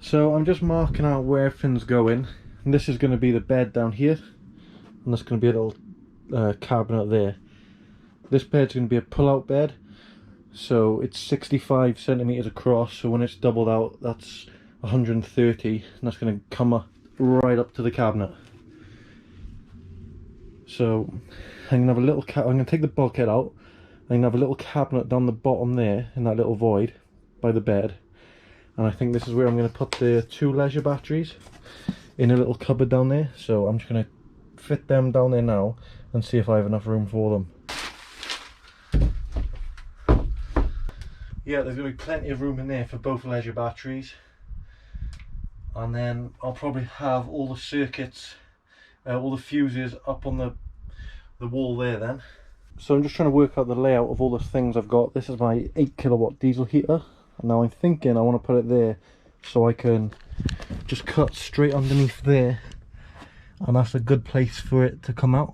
So I'm just marking out where everything's going, and this is going to be the bed down here, and there's going to be a little cabinet there. This bed's going to be a pull-out bed, so it's 65 centimeters across, so when it's doubled out that's 130, and that's going to come up right up to the cabinet. So I'm going to have a little I'm going to take the bulkhead out. I'm going to have a little cabinet down the bottom there in that little void by the bed, and I think this is where I'm going to put the 2 leisure batteries in a little cupboard down there. So I'm just going to fit them down there now and see if I have enough room for them. Yeah, there's going to be plenty of room in there for both leisure batteries, and then I'll probably have all the circuits, all the fuses up on the wall there then. So I'm just trying to work out the layout of all the things I've got. This is my 8 kilowatt diesel heater, and now I'm thinking I want to put it there so I can just cut straight underneath there, and that's a good place for it to come out.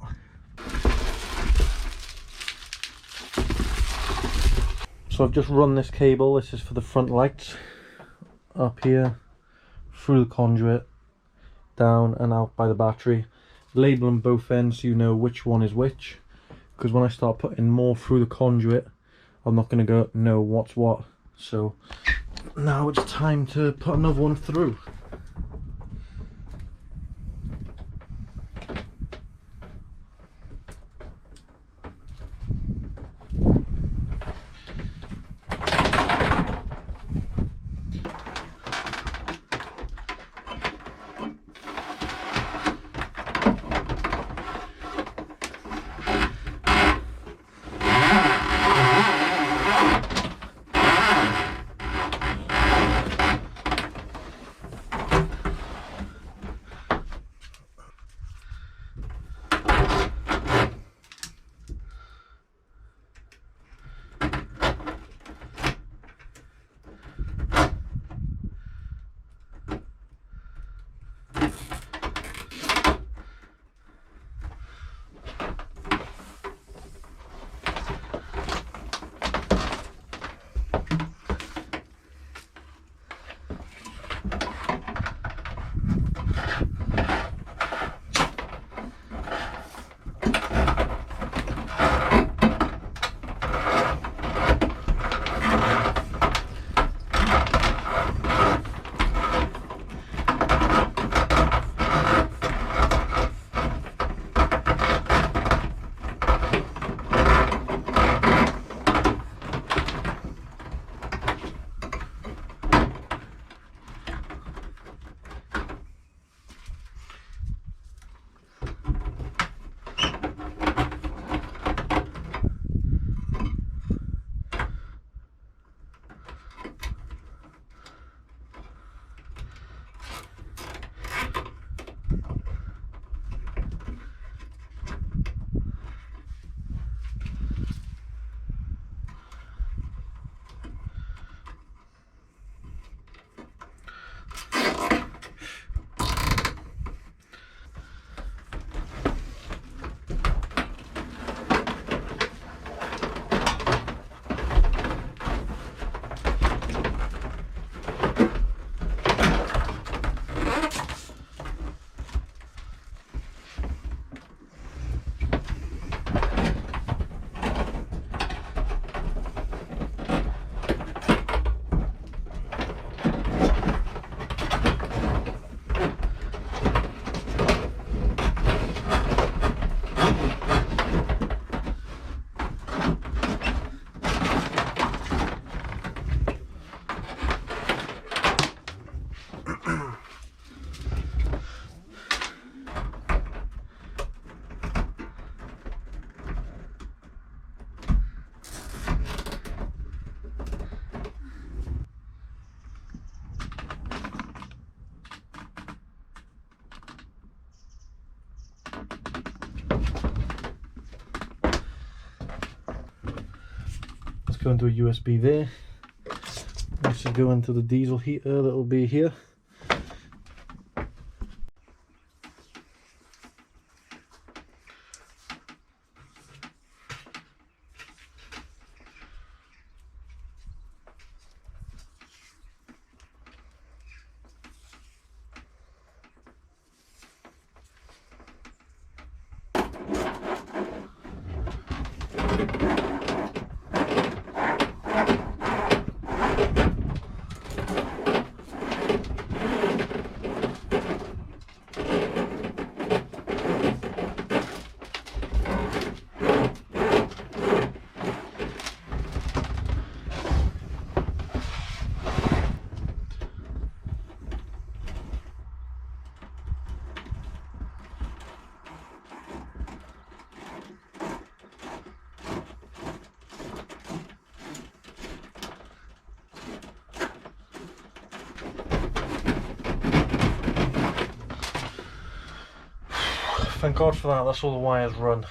So I've just run this cable. This is for the front lights, up here, through the conduit, down and out by the battery. Label them both ends so you know which one is which, because when I start putting more through the conduit I'm not going to know what's what. So now it's time to put another one through. Go into a USB there. This should go into the diesel heater that will be here. thank God for that. That's all the wires run.